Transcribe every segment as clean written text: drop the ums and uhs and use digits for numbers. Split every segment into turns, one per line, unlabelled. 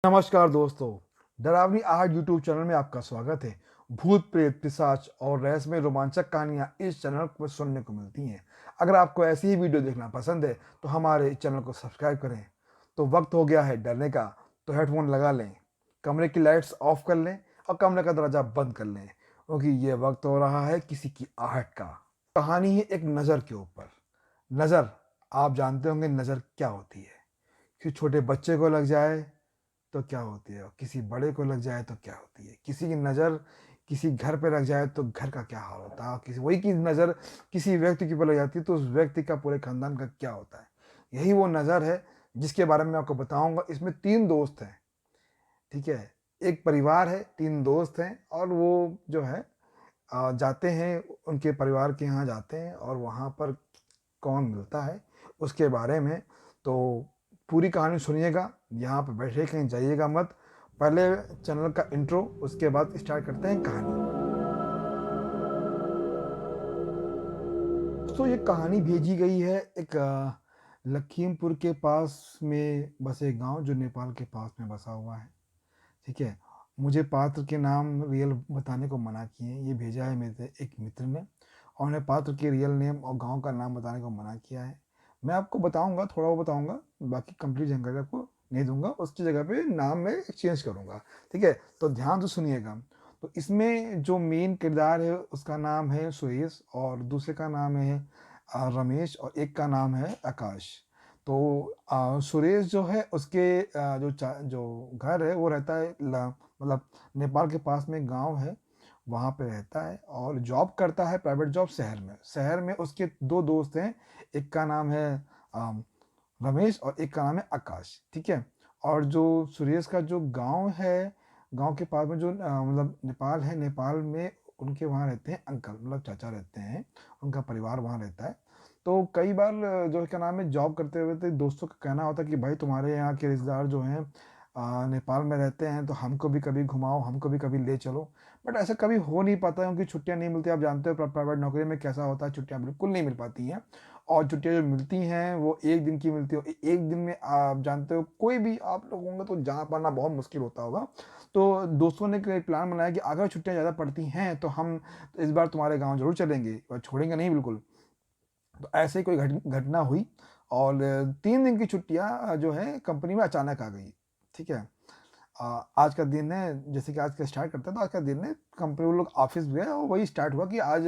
नमस्कार दोस्तों, डरावनी आहट यूट्यूब चैनल में आपका स्वागत है। भूत प्रेत पिशाच और रहस्यमय रोमांचक कहानियां इस चैनल पर सुनने को मिलती हैं। अगर आपको ऐसी ही वीडियो देखना पसंद है तो हमारे चैनल को सब्सक्राइब करें। तो वक्त हो गया है डरने का, तो हेडफोन लगा लें, कमरे की लाइट्स ऑफ कर लें और कमरे का दरवाजा बंद कर लें, क्योंकि ये वक्त हो रहा है किसी की आहट का। कहानी है एक नज़र के ऊपर। नज़र, आप जानते होंगे नज़र क्या होती है। किसी छोटे बच्चे को लग जाए तो क्या होती है, और किसी बड़े को लग जाए तो क्या होती है। किसी की नज़र किसी घर पे लग जाए तो घर का क्या हाल होता है, और किसी वही की नज़र किसी व्यक्ति के ऊपर लग जाती है तो उस व्यक्ति का, पूरे खानदान का क्या होता है। यही वो नज़र है जिसके बारे में आपको बताऊंगा। इसमें 3 दोस्त हैं, ठीक है। एक परिवार है, 3 दोस्त हैं, और वो जो है जाते हैं उनके परिवार के यहाँ जाते हैं, और वहाँ पर कौन मिलता है उसके बारे में। तो पूरी कहानी सुनिएगा, यहाँ पर बैठे कहीं जाइएगा मत। पहले चैनल का इंट्रो, उसके बाद स्टार्ट करते हैं कहानी। तो ये कहानी भेजी गई है एक लखीमपुर के पास में बसे गांव, जो नेपाल के पास में बसा हुआ है, ठीक है। मुझे पात्र के नाम रियल बताने को मना किए। ये भेजा है मेरे एक मित्र ने, और उन्हें पात्र के रियल नेम और गांव का नाम बताने को मना किया है। मैं आपको बताऊंगा, थोड़ा वो बताऊंगा, बाकी कंप्लीट जानकारी आपको नहीं दूंगा। उसकी जगह पे नाम मैं एक्सचेंज करूंगा, ठीक है। तो ध्यान से सुनिएगा। तो इसमें जो मेन किरदार है उसका नाम है सुरेश, और दूसरे का नाम है रमेश, और एक का नाम है आकाश। तो सुरेश जो है उसके जो घर है वो रहता है मतलब नेपाल के पास में गांव है, वहाँ पे रहता है और जॉब करता है, प्राइवेट जॉब शहर में उसके 2 दोस्त हैं। एक का नाम है अम, रमेश, और एक का नाम है आकाश, ठीक है। और जो सुरेश का जो गांव है, गांव के पास में जो मतलब नेपाल है, नेपाल में उनके वहाँ रहते हैं अंकल, मतलब चाचा रहते हैं, उनका परिवार वहाँ रहता है। तो कई बार जो क्या नाम है, जॉब करते हुए तो दोस्तों का कहना होता है कि भाई तुम्हारे यहाँ के रिश्तेदार जो हैं नेपाल में रहते हैं, तो हमको भी कभी घुमाओ, हमको भी कभी ले चलो। बट ऐसा कभी हो नहीं पाता है, क्योंकि छुट्टियाँ नहीं मिलती। आप जानते हो प्राइवेट नौकरी में कैसा होता है, छुट्टियाँ बिल्कुल नहीं मिल पाती हैं। और छुट्टियाँ जो मिलती हैं वो 1 दिन की मिलती हो। एक दिन में आप जानते हो कोई भी आप लोग होंगे तो जा पाना बहुत मुश्किल होता होगा। तो दोस्तों ने एक प्लान बनाया कि अगर छुट्टियाँ ज़्यादा पड़ती हैं तो हम इस बार तुम्हारे गाँव ज़रूर चलेंगे और छोड़ेंगे नहीं बिल्कुल। तो ऐसे ही कोई घटना हुई, और 3 दिन की छुट्टियाँ जो है कंपनी में अचानक आ गई, ठीक है। आज का दिन है, जैसे कि आज का स्टार्ट करते हैं, तो आज का दिन है, कंपनी वो लोग ऑफिस गए और वही स्टार्ट हुआ कि आज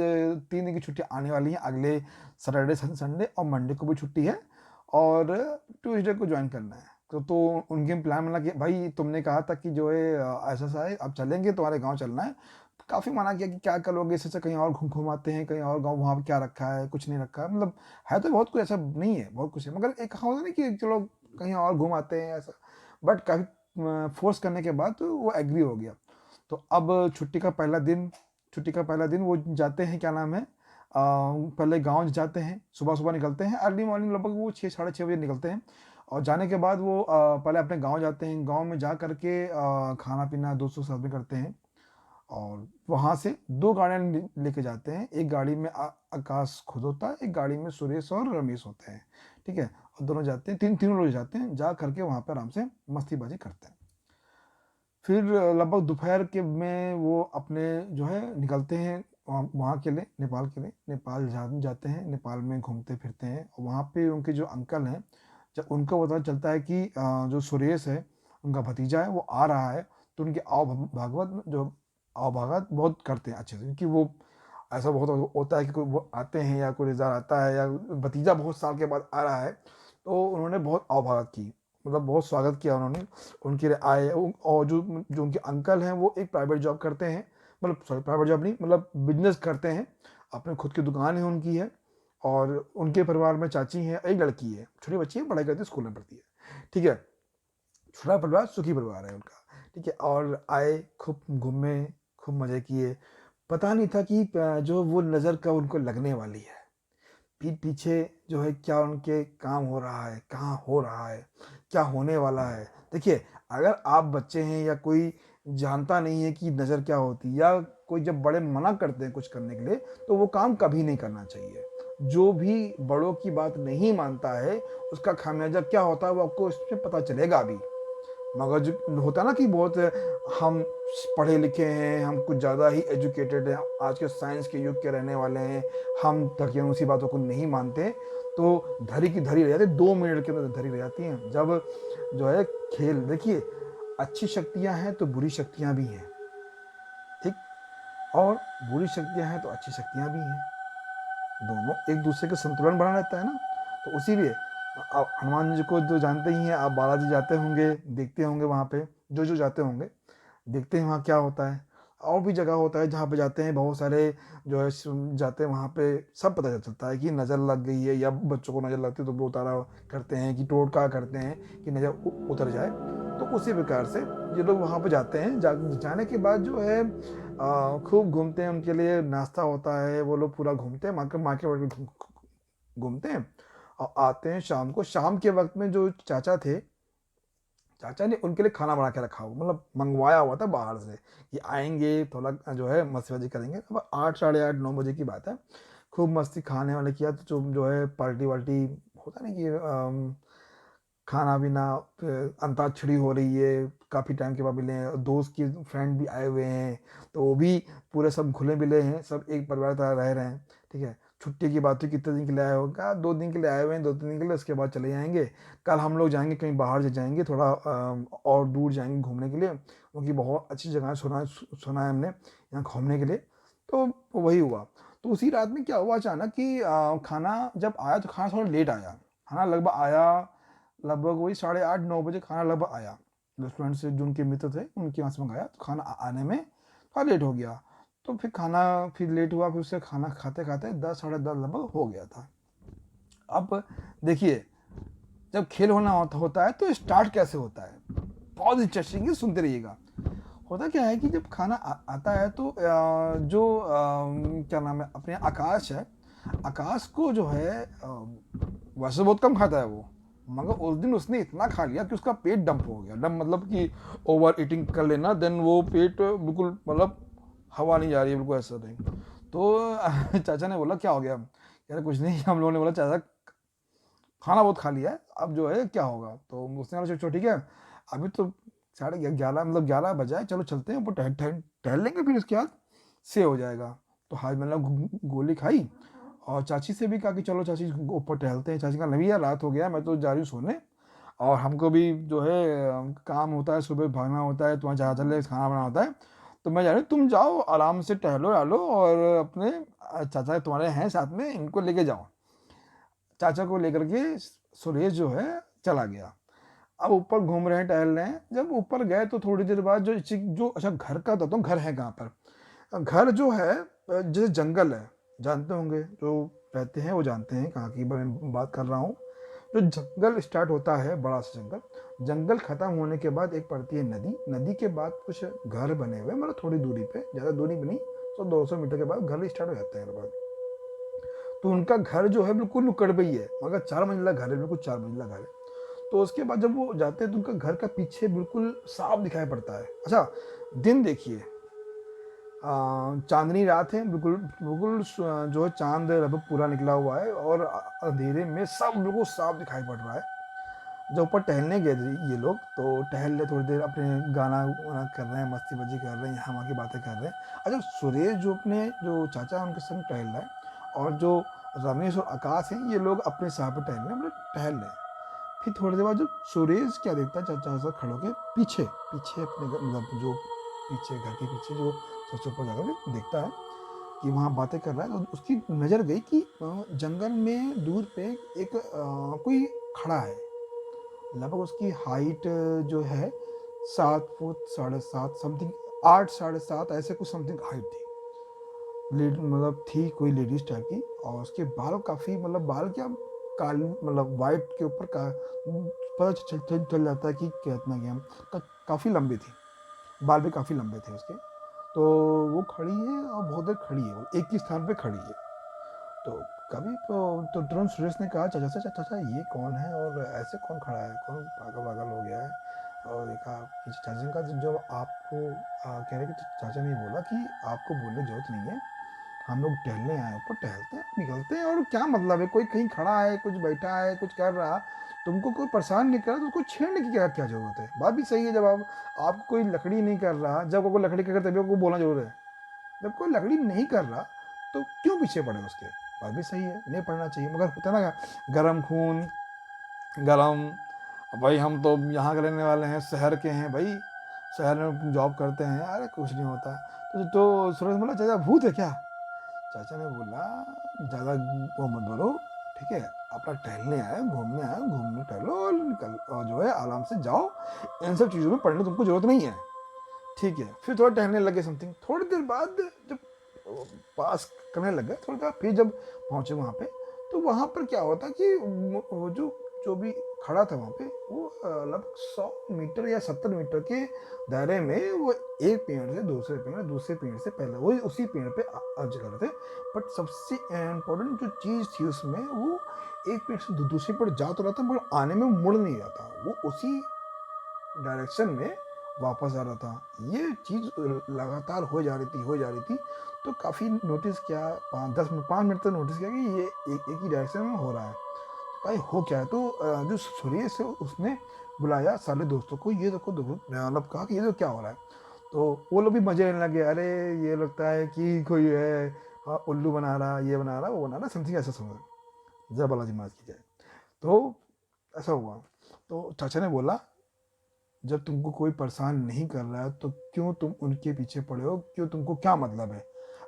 3 दिन की छुट्टी आने वाली है। अगले सैटरडे संडे और मंडे को भी छुट्टी है, और ट्यूसडे को ज्वाइन करना है। तो उनके प्लान बना कि भाई तुमने कहा था कि जो है ऐसा सा है, अब चलेंगे, तुम्हारे गाँव चलना है। काफ़ी मना किया कि क्या करोगे, इससे अच्छा कहीं और घुमाते हैं, कहीं और गाँव, वहाँ पे क्या रखा है, कुछ नहीं रखा है। मतलब है तो बहुत कुछ, ऐसा नहीं है, बहुत कुछ है, मगर एक कहा होता है ना कि चलो कहीं और घुमाते हैं ऐसा। बट काफ़ी फोर्स करने के बाद तो वो एग्री हो गया। तो अब छुट्टी का पहला दिन वो जाते हैं, क्या नाम है, पहले गांव जाते हैं, सुबह सुबह निकलते हैं, अर्ली मॉर्निंग, लगभग वो 6 साढ़े 6 बजे निकलते हैं। और जाने के बाद वो पहले अपने गांव जाते हैं, गांव में जा करके खाना पीना दोस्तों के साथ में करते हैं। और वहाँ से 2 गाड़ियाँ लेके जाते हैं। एक गाड़ी में आकाश खुद होता है, एक गाड़ी में सुरेश और रमेश होते हैं, ठीक है। और दोनों जाते हैं, तीनों लोग जाते हैं, जा करके वहाँ पर आराम से मस्तीबाजी करते हैं। फिर लगभग दोपहर के में वो अपने जो है निकलते हैं वहाँ के लिए, नेपाल के लिए। नेपाल जाते हैं, नेपाल में घूमते फिरते हैं, और वहाँ पे उनके जो अंकल हैं, जब उनको पता चलता है कि जो सुरेश है उनका भतीजा है वो आ रहा है, तो उनकी आओ भगत बहुत करते हैं अच्छे से, क्योंकि वो ऐसा बहुत होता है कि कोई वो आते हैं या कोई रिश्तेदार आता है या भतीजा बहुत साल के बाद आ रहा है, तो उन्होंने बहुत आओ भगत की, मतलब बहुत स्वागत किया उन्होंने। उनके लिए आए, और जो जो उनके अंकल हैं वो एक प्राइवेट जॉब करते हैं, मतलब सॉरी प्राइवेट जॉब नहीं, मतलब बिजनेस करते हैं, अपने खुद की दुकान है उनकी है। और उनके परिवार में चाची हैं, एक लड़की है, छोटी बच्ची है, पढ़ाई करती है, स्कूल में पढ़ती है, ठीक है। छोटा परिवार, सुखी परिवार है उनका, ठीक है। और आए, खूब घूमे, खूब मज़े किए। पता नहीं था कि जो वो नज़र का उनको लगने वाली है, पीठ पीछे जो है क्या उनके काम हो रहा है, कहाँ हो रहा है, क्या होने वाला है। देखिए, अगर आप बच्चे हैं या कोई जानता नहीं है कि नज़र क्या होती है, या कोई जब बड़े मना करते हैं कुछ करने के लिए, तो वो काम कभी नहीं करना चाहिए। जो भी बड़ों की बात नहीं मानता है, उसका खामियाजा क्या होता है वो आपको इसमें पता चलेगा अभी। मगर जो होता है ना कि बहुत हम पढ़े लिखे हैं, हम कुछ ज़्यादा ही एजुकेटेड हैं, आज के साइंस के युग के रहने वाले हैं, हम ढकेलूसी बातों को नहीं मानते, तो धरी की धरी रह जाती है, 2 मिनट के अंदर धरी रह जाती हैं। जब जो है खेल देखिए, अच्छी शक्तियाँ हैं तो बुरी शक्तियाँ भी हैं, ठीक, और बुरी शक्तियाँ हैं तो अच्छी शक्तियाँ भी हैं, दोनों एक दूसरे का संतुलन बना रहता है ना। तो उसीलिए आप हनुमान जी को तो जानते ही हैं, आप बालाजी जाते होंगे, देखते होंगे वहाँ पे, जो जो जाते होंगे देखते हैं वहाँ क्या होता है। और भी जगह होता है जहाँ पे जाते हैं, बहुत सारे जो है जाते हैं वहाँ पे, सब पता चलता है कि नज़र लग गई है या बच्चों को नज़र लगती है तो वो उतारा करते हैं कि टोटका करते हैं कि नज़र उतर जाए। तो उसी प्रकार से ये लोग वहाँ पे जाते हैं, जाने के बाद जो है खूब घूमते हैं, उनके लिए नाश्ता होता है, वो लोग पूरा घूमते हैं, मार्केट वार्केट घूमते हैं और आते हैं शाम को। शाम के वक्त में जो चाचा थे, चाचा ने उनके लिए खाना बना के रखा हुआ, मतलब मंगवाया हुआ था बाहर से कि आएंगे थोड़ा जो है मस्ती वस्ती करेंगे। अब 8 साढ़े 8 9 बजे की बात है, खूब मस्ती खाने वाले किया, तो जो है पार्टी वार्टी होता नहीं कि खाना पीना, अंताक्षरी हो रही है, काफ़ी टाइम के बाद मिले हैं, दोस्त की फ्रेंड भी आए हुए हैं, तो वो भी पूरे सब घुले मिले हैं, सब एक परिवार तरह रह रहे हैं, ठीक है। छुट्टी की बात हुई कितने दिन के लिए आए हो, कहा 2 दिन के लिए आए हुए हैं, 2 3 दिन के लिए, उसके बाद चले जाएंगे। कल हम लोग जाएंगे कहीं बाहर जाएंगे, थोड़ा और दूर जाएंगे घूमने के लिए, क्योंकि बहुत अच्छी जगह है, सुना है हमने यहाँ घूमने के लिए। तो वही हुआ। तो उसी रात में क्या हुआ अचानक कि खाना जब आया तो खाना थोड़ा लेट आया, खाना लगभग आया, लगभग वही साढ़े 8 9 बजे खाना लगभग आया। रेस्टोरेंट से जो उनके मित्र थे उनके यहाँ से मंगाया, तो खाना आने में थोड़ा लेट हो गया। तो फिर खाना फिर लेट हुआ, फिर उससे खाना खाते खाते 10 साढ़े 10 लगभग हो गया था। अब देखिए, जब खेल होता है तो स्टार्ट कैसे होता है, बहुत इंटरेस्टिंग है, सुनते रहिएगा। होता क्या है कि जब खाना आता है तो जो क्या नाम है अपने आकाश है, आकाश को जो है वैसे बहुत कम खाता है वो, मगर उस दिन उसने इतना खा लिया कि उसका पेट डंप हो गया। डंप मतलब कि ओवर ईटिंग कर लेना, देन वो पेट बिल्कुल मतलब हवा नहीं जा रही है, बिल्कुल ऐसा नहीं। तो चाचा ने बोला क्या हो गया, यार कुछ नहीं, हम लोगों ने बोला चाचा खाना बहुत खा लिया है, अब जो है क्या होगा। तो उसने बोला चलो ठीक है, अभी तो साढ़े 11 मतलब 11 बजा, चलो चलते हैं ऊपर, टहल टहल टहल लेंगे, फिर उसके बाद से हो जाएगा। तो हाज मतलब गोली खाई, और चाची से भी कहा कि चलो चाची ऊपर टहलते हैं। चाची का नहीं यार रात हो गया, मैं तो जा रही हूँ सोने, और हमको भी जो है काम होता है, सुबह भागना होता है, तुम्हारा जहाँ चले खाना बनाना होता है, तो मैं जा रही हूँ, तुम जाओ आराम से टहलो डालो, और अपने चाचा तुम्हारे हैं साथ में, इनको लेके जाओ। चाचा को लेकर के सुरेश जो है चला गया। अब ऊपर घूम रहे हैं, टहल रहे हैं, जब ऊपर गए तो थोड़ी देर बाद जो अच्छा घर का बताता हूँ, घर है कहाँ पर, घर जो है जैसे जंगल है, जानते होंगे जो रहते हैं वो जानते हैं कहाँ की मैं बात कर रहा हूँ। जो जंगल स्टार्ट होता है, बड़ा सा जंगल, जंगल खत्म होने के बाद एक पड़ती है नदी, नदी के बाद कुछ घर बने हुए, मतलब थोड़ी दूरी पे, ज़्यादा दूरी भी नहीं, 100 200 मीटर के बाद घर स्टार्ट हो जाते हैं लगभग। तो उनका घर जो है बिल्कुल नुक्कड़ पे ही है, मगर 4 मंजिला घर है, बिल्कुल 4 मंजिला घर है। तो उसके बाद जब वो जाते हैं तो उनका घर का पीछे बिल्कुल साफ दिखाई पड़ता है। अच्छा, दिन देखिए, चांदनी रात है, बिल्कुल बिल्कुल जो है चांद लगभग पूरा निकला हुआ है, और अंधेरे में सब बिल्कुल साफ दिखाई पड़ रहा है। जब ऊपर टहलने गए थे ये लोग, तो टहल रहे थोड़ी देर, अपने गाना वाना कर रहे हैं, मस्ती बजी कर रहे हैं, यहाँ वहाँ की बातें कर रहे हैं। अच्छा, सुरेश जो अपने जो चाचा है उनके संग टहल रहा है, और जो रमेश और आकाश हैं ये लोग अपने साथ पे टहल रहे हैं, मतलब टहल रहे हैं। फिर थोड़ी देर बाद जब सुरेश क्या देखता है, चाचा से खड़े होके पीछे पीछे अपने मतलब जो पीछे घर के पीछे जो सबसे ऊपर जाकर के देखता है कि वहाँ बातें कर रहा है, तो उसकी नज़र गई कि जंगल में दूर पे एक कोई खड़ा है। लगभग उसकी हाइट जो है 7 फुट साढ़े सात समथिंग, 8 साढ़े सात ऐसे कुछ समथिंग हाइट थी, मतलब थी कोई लेडीज टाइप की। और उसके बाल काफ़ी, मतलब बाल क्या, काली मतलब वाइट के ऊपर का पता चल जाता है कि कितना क्या काफ़ी लंबी थी, बाल भी काफ़ी लंबे थे उसके। तो वो खड़ी है और बहुत देर खड़ी है, वो एक ही स्थान पे खड़ी है। तो कभी तो तुरंत सुरेश ने कहा चाचा से, चाचा ये कौन है और ऐसे कौन खड़ा है, कौन पागल पागल हो गया है। और देखा कि चाचा ने कहा जब आपको कह रहे कि चाचा ने बोला कि आपको बोलने की जरूरत नहीं है, हम लोग टहलने आए ऊपर, टहलते हैं निकलते हैं, और क्या मतलब है, कोई कहीं खड़ा है, कुछ बैठा है, कुछ कर रहा, तुमको कोई परेशान नहीं कर रहा तो उसको छेड़ने की क्या क्या जरूरत है। बात भी सही है, जब आप आपको कोई लकड़ी नहीं कर रहा, जब कोई लकड़ी कर तभी आपको बोलना जरूर है। जब कोई लकड़ी नहीं कर रहा तो क्यों पीछे पड़े उसके। बात भी सही है, नहीं पड़ना चाहिए, मगर होता है ना गरम खून, गरम। भाई हम तो यहाँ के रहने वाले हैं, शहर के हैं भाई, शहर में जॉब करते हैं, अरे कुछ नहीं होता। तो सूरज बोला चाचा भूत है क्या। चाचा ने बोला ज़्यादा वो मत बोलो, ठीक है, अपना टहलने आए, घूमने आए, घूमने टहलो और निकल, और जो है आराम से जाओ, इन सब चीज़ों में पढ़ने तुमको जरूरत नहीं है, ठीक है। फिर थोड़ा टहलने लगे समथिंग, थोड़ी देर बाद जब पास करने लग गए, थोड़ी देर फिर जब पहुंचे वहाँ पे, तो वहाँ पर क्या होता कि वो जो जो भी खड़ा था वहाँ पे, वो लगभग 100 मीटर या 70 मीटर के दायरे में, वो एक पेड़ से दूसरे पेड़, दूसरे पेड़ से पहले, वही उसी पेड़ पे अर्ज कर रहे थे। बट सबसे इम्पोर्टेंट जो चीज़ थी उसमें, वो एक पेड़ से दूसरे पेड़ जा तो रहा था, मगर आने में मुड़ नहीं रहा था, वो उसी डायरेक्शन में वापस आ रहा था। ये चीज़ लगातार हो जा रही थी, हो जा रही थी। तो काफ़ी नोटिस किया, 5 मिनट तक नोटिस किया कि ये एक ही डायरेक्शन में हो रहा है, भाई हो क्या है। तो जो सुरेश है उसने बुलाया सारे दोस्तों को, ये देखो मतलब कहा कि ये तो क्या हो रहा है। तो वो लोग भी मजे लेने लगे, अरे ये लगता है कि कोई है, हाँ, उल्लू बना रहा, ये बना रहा, वो बना रहा, समथिंग ऐसा समझ, जय बालाजी महाराज की जय। तो ऐसा हुआ। तो चाचा ने बोला जब तुमको कोई परेशान नहीं कर रहा है तो क्यों तुम उनके पीछे पड़े हो, क्यों, तुमको क्या मतलब है,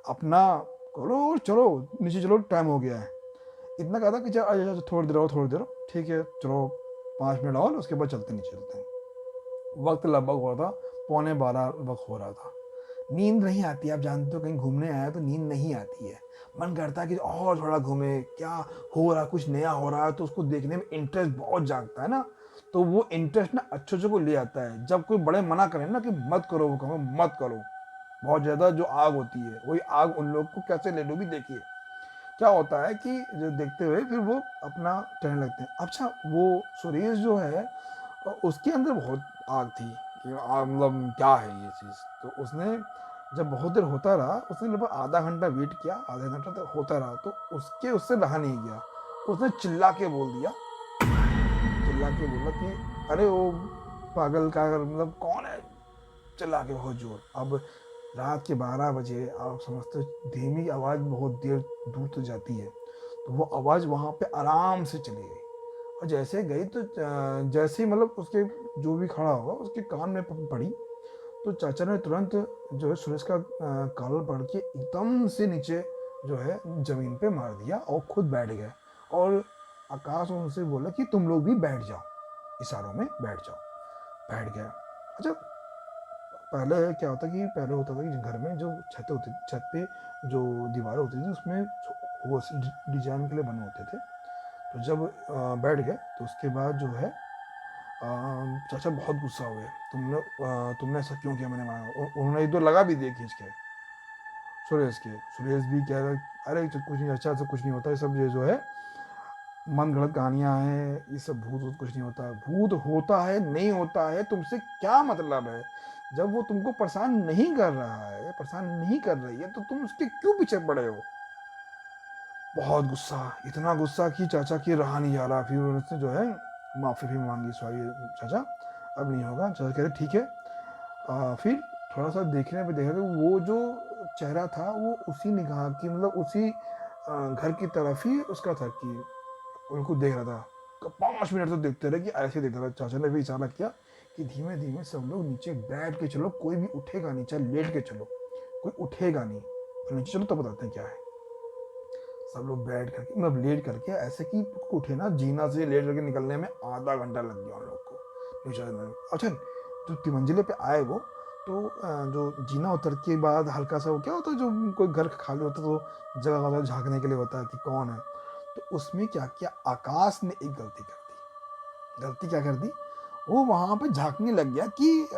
अपना करो और चलो नीचे, चलो टाइम हो गया है। इतना कहा था कि चल थोड़ी देर और, थोड़ी देर और, ठीक है चलो 5 मिनट और, उसके बाद चलते नीचे चलते हैं। वक्त लगभग हो रहा था 11:15 वक्त हो रहा था। नींद नहीं आती, आप जानते हो कहीं घूमने आया तो नींद नहीं आती है, मन करता है कि और थोड़ा घूमे, क्या हो रहा, कुछ नया हो रहा है तो उसको देखने में इंटरेस्ट बहुत जागता है ना। तो वो इंटरेस्ट ना अच्छे अच्छे को ले आता है। जब कोई बड़े मना करें ना कि मत करो, वो कहो मत करो, बहुत ज़्यादा जो आग होती है वही आग उन लोग को कैसे ले लोगी। देखिए क्या होता है कि जो देखते हुए फिर वो अपना टहलने लगते हैं। अच्छा वो सुरेश जो है उसके अंदर बहुत आग थी कि आग मतलब क्या है ये चीज़। तो उसने जब बहुत देर होता रहा, उसने लगभग आधा घंटा वेट किया, आधा घंटा तक होता रहा, तो उससे रहा नहीं गया। उसने चिल्ला के बोल दिया, चिल्ला के बोला कि अरे वो पागल का मतलब कौन है, चिल्ला के बहुत जोर। अब रात के 12 बजे, आप समझते हो धीमी आवाज़ बहुत देर दूर तक जाती है, तो वो आवाज़ वहाँ पे आराम से चली गई। और जैसे गई तो जैसे ही मतलब उसके जो भी खड़ा होगा उसके कान में पड़ी, तो चाचा ने तुरंत जो है सुरेश का कॉलर पकड़ के एकदम से नीचे जो है जमीन पे मार दिया और खुद बैठ गए। और आकाश उनसे बोला कि तुम लोग भी बैठ जाओ, इशारों में बैठ जाओ। बैठ गया। अच्छा पहले क्या होता कि पहले होता था कि घर में जो छत होती, छत पे जो दीवार होती थी उसमें वो डिजाइन के लिए बने होते थे। तो जब बैठ गए तो उसके बाद जो है चाचा बहुत गुस्सा हुए, तुमने ऐसा क्यों किया, मैंने मांगा। उन्होंने एक दो लगा भी दिए खींच के सुरेश के। सुरेश भी कह रहा अरे कुछ नहीं, अच्छा से कुछ नहीं होता, ये सब ये जो है मन गढ़ंत कहानियां हैं, ये सब भूत वूत कुछ नहीं होता। भूत होता है नहीं होता है तुमसे क्या मतलब है। जब वो तुमको परेशान नहीं कर रहा है, परेशान नहीं कर रही है, तो तुम उसके क्यों पीछे पड़े हो। बहुत गुस्सा, इतना गुस्सा कि चाचा की रहा नहीं जा रहा। फिर उन्होंने जो है माफ़ी भी मांगी, सॉरी चाचा अब नहीं होगा। चाचा कह रहे ठीक है। फिर थोड़ा सा देखने पे देखा कि वो जो चेहरा था वो उसी निगाह की, मतलब उसी घर की तरफ ही उसका था कि उनको देख रहा था। 5 मिनट तो देखते रहे कि ऐसे देखता रहा। चाचा ने भी इशारा किया कि धीमे धीमे सब लोग नीचे बैठ के चलो, कोई भी उठेगा नीचे, लेट के चलो, कोई उठेगा नहीं, और नीचे चलो तो बताते हैं क्या है। सब लोग बैठ करके मतलब लेट करके ऐसे कि उठे ना, जीना से लेट करके निकलने में आधा घंटा लग गया उन लोग को नीचे में। अच्छा जो तिमंजिले पे आए वो, तो जो जीना उतर के बाद हल्का सा वो क्या होता है, जो कोई घर खाली होता है तो जगह जगह झांकने के लिए होता है कि कौन है। तो उसमें क्या किया, आकाश ने एक गलती कर दी। गलती क्या कर दी, वो वहां पे झांकने लग गया कि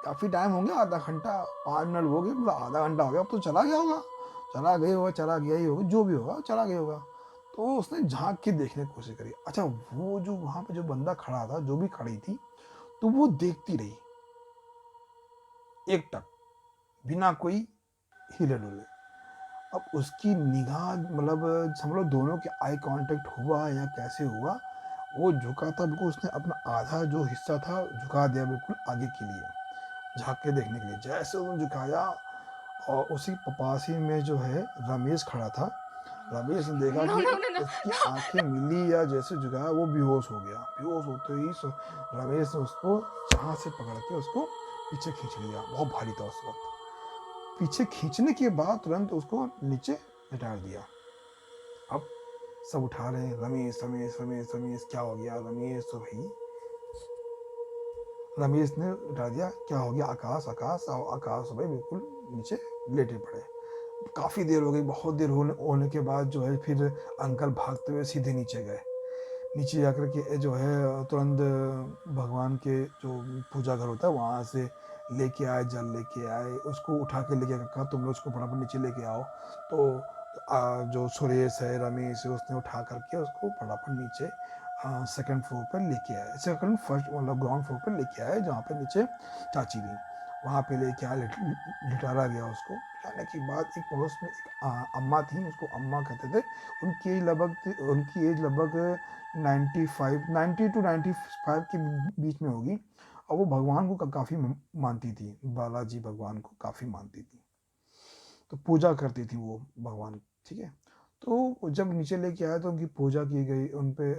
काफी टाइम हो गया, आधा घंटा 5 मिनट हो गए, मतलब आधा घंटा हो गया, अब तो चला गया होगा, चला गया होगा, चला गया ही होगा, जो भी होगा चला गया होगा। तो उसने झांक के देखने की कोशिश करी। अच्छा वो जो वहां पे जो बंदा खड़ा था, जो भी खड़ी थी, तो वो देखती रही एक टक, बिना कोई हिले डुले। अब उसकी निगाह मतलब समझ लो दोनों के आई कांटेक्ट हुआ या कैसे हुआ, वो झुका था बिल्कुल, उसने अपना आधा जो हिस्सा था झुका दिया बिल्कुल आगे के लिए, झाँक के देखने के लिए। जैसे उसने झुकाया और उसी पास ही में जो है रमेश खड़ा था। रमेश ने देखा
No,
कि
no, no, no.
उसकी आंखें मिली या जैसे झुकाया वो बेहोश हो गया। बेहोश होते ही रमेश ने उसको जहाँ से पकड़ के उसको पीछे खींच लिया। बहुत भारी था उस वक्त। पीछे खींचने के बाद तुरंत उसको नीचे लेटा दिया। अब सब उठा रहे हैं, रमेश रमेश रमेश रमेश क्या हो गया रमेश, तो भाई रमेश ने उठा दिया, क्या हो गया आकाश, आकाश और आकाश भाई बिल्कुल नीचे लेटे पड़े। काफ़ी देर हो गई, बहुत देर होने के बाद जो है फिर अंकल भागते हुए सीधे नीचे गए। नीचे जाकर के जो है तुरंत भगवान के जो पूजा घर होता है वहाँ से लेके आए, जल लेके आए, उसको उठा के लेके कहा तुम लोग उसको फटाफट नीचे लेके आओ। तो जो सुरेश है रमेश है उसने उठा करके उसको फटाफट नीचे सेकंड फ्लोर पर लेके आए, सेकंड फर्स्ट मतलब ग्राउंड फ्लोर पर लेके आए जहाँ पे नीचे चाची थी, वहाँ पे लेके आए, लिटारा गया उसको। लिटाने के बाद एक पड़ोस में एक अम्मा थी, उसको अम्मा कहते थे। उनकी एज लगभग 90 टू 95 के बीच में होगी, और वो भगवान को काफ़ी मानती थी, बालाजी भगवान को काफ़ी मानती थी, तो पूजा करती थी वो भगवान, ठीक है। तो जब नीचे लेके आए तो उनकी पूजा की गई, उन पे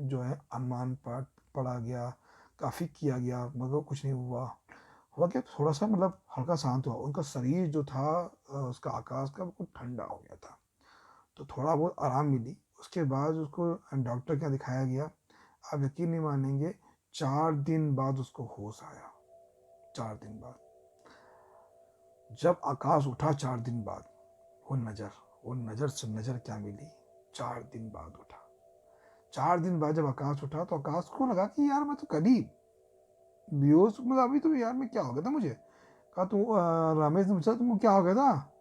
जो है हनुमान पाठ पढ़ा गया, काफ़ी किया गया, मगर कुछ नहीं हुआ। हुआ क्या, थोड़ा सा मतलब हल्का शांत हुआ, उनका शरीर जो था उसका आकाश का बिल्कुल ठंडा हो गया था, तो थोड़ा बहुत आराम मिली। उसके बाद उसको डॉक्टर क्या दिखाया गया, आप यकीन नहीं मानेंगे, 4 दिन बाद उसको होश आया। 4 दिन बाद जब आकाश उठा, 4 दिन बाद वो नज़र से नज़र क्या मिली, 4 दिन बाद उठा। 4 दिन बाद जब आकाश उठा तो आकाश को लगा कि यार मैं तो करीब बेहोश, मतलब अभी तो यार मैं क्या हो गया था मुझे। कहा तू रमेश ने पूछा तुमको क्या हो गया था,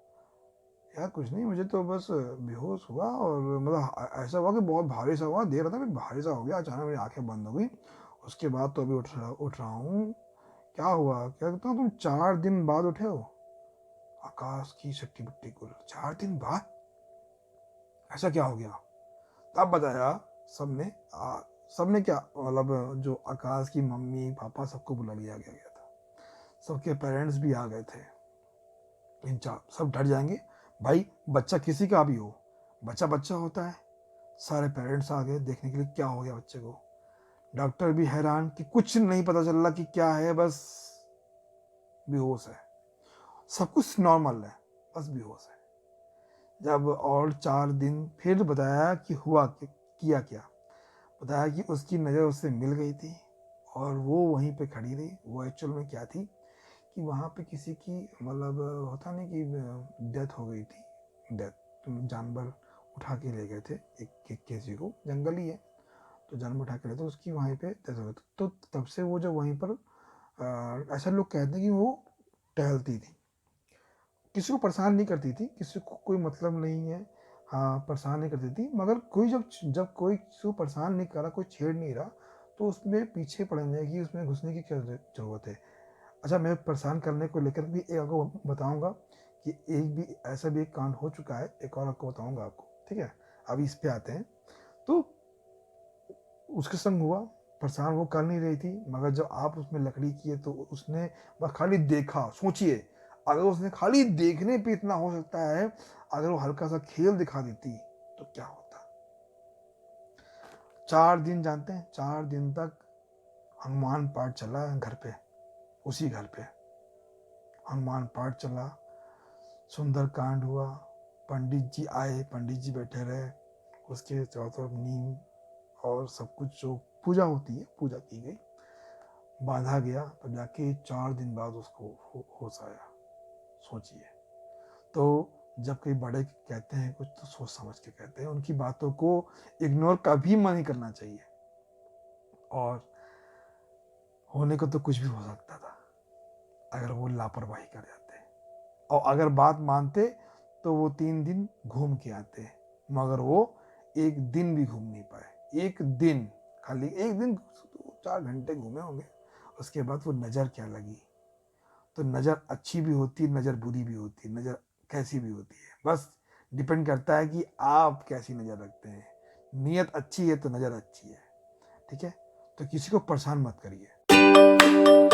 यार कुछ नहीं, मुझे तो बस बेहोश हुआ और मतलब ऐसा हुआ कि बहुत भारी सा हुआ, देर रहा था फिर भारी सा हो गया, अचानक मेरी आंखें बंद हो गई, उसके बाद तो अभी उठ रहा हूँ। क्या हुआ, क्या कहता हूँ, तुम 4 दिन बाद उठे हो। आकाश की शक्ति बिट्टी गुल, 4 दिन बाद ऐसा क्या हो गया। तब बताया सबने, सबने क्या मतलब जो आकाश की मम्मी पापा सबको बुला लिया गया था, सबके पेरेंट्स भी आ गए थे। इन चार सब डर जाएंगे भाई, बच्चा किसी का भी हो, बच्चा बच्चा होता है। सारे पेरेंट्स आ गए देखने के लिए क्या हो गया बच्चे को। डॉक्टर भी हैरान कि कुछ नहीं पता चल रहा कि क्या है, बस बेहोश है, सब कुछ नॉर्मल है, बस बेहोश है। जब और 4 दिन फिर बताया कि हुआ किया क्या, बताया कि उसकी नज़र उससे मिल गई थी और वो वहीं पे खड़ी रही। वो एक्चुअल में क्या थी कि वहाँ पे किसी की मतलब होता नहीं कि डेथ हो गई थी, डेथ जानवर उठा के ले गए थे, एक किसी को, जंगल ही है तो जानवर उठा के ले, तो उसकी वहीं पे डेथ हो गई थी। तो तब से वो जब वहीं पर ऐसा लोग कहते हैं कि वो टहलती थी, किसी को परेशान नहीं करती थी, किसी को कोई मतलब नहीं है, हाँ परेशान नहीं करती थी, मगर कोई जब जब कोई किसी को परेशान नहीं कर रहा, कोई छेड़ नहीं रहा, तो उसमें पीछे पड़ने की, उसमें घुसने की क्या ज़रूरत है। अच्छा, मैं परेशान करने को लेकर भी एक आपको बताऊंगा कि एक भी ऐसा भी एक कांड हो चुका है, एक और आपको बताऊंगा आपको, ठीक है। अभी इस पे आते हैं। तो उसके संग हुआ, परेशान वो कर नहीं रही थी, मगर जब आप उसमें लकड़ी किए तो उसने बस खाली देखा। सोचिए, अगर उसने खाली देखने पे इतना हो सकता है, अगर वो हल्का सा खेल दिखा देती तो क्या होता। 4 दिन जानते हैं, 4 दिन तक हनुमान पाठ चला घर पे, उसी घर पे हनुमान पाठ चला, सुंदर कांड हुआ। पंडित जी आए, पंडित जी बैठे रहे, उसके चारों तरफ नीम और सब कुछ जो पूजा होती है पूजा की गई, बांधा गया, तब जाके 4 दिन बाद उसको होश आया। सोचिए। तो जब कोई बड़े कहते हैं कुछ तो सोच समझ के कहते हैं, उनकी बातों को इग्नोर कभी मत नहीं करना चाहिए। और होने को तो कुछ भी हो सकता था अगर वो लापरवाही कर जाते, और अगर बात मानते तो वो 3 दिन घूम के आते, मगर वो एक दिन भी घूम नहीं पाए। एक दिन, खाली एक दिन, 4 घंटे घूमे होंगे। उसके बाद वो नज़र क्या लगी, तो नज़र अच्छी भी होती, नज़र बुरी भी होती, नज़र कैसी भी होती है, बस डिपेंड करता है कि आप कैसी नज़र रखते हैं। नीयत अच्छी है तो नज़र अच्छी है, ठीक है? तो किसी को परेशान मत करिए।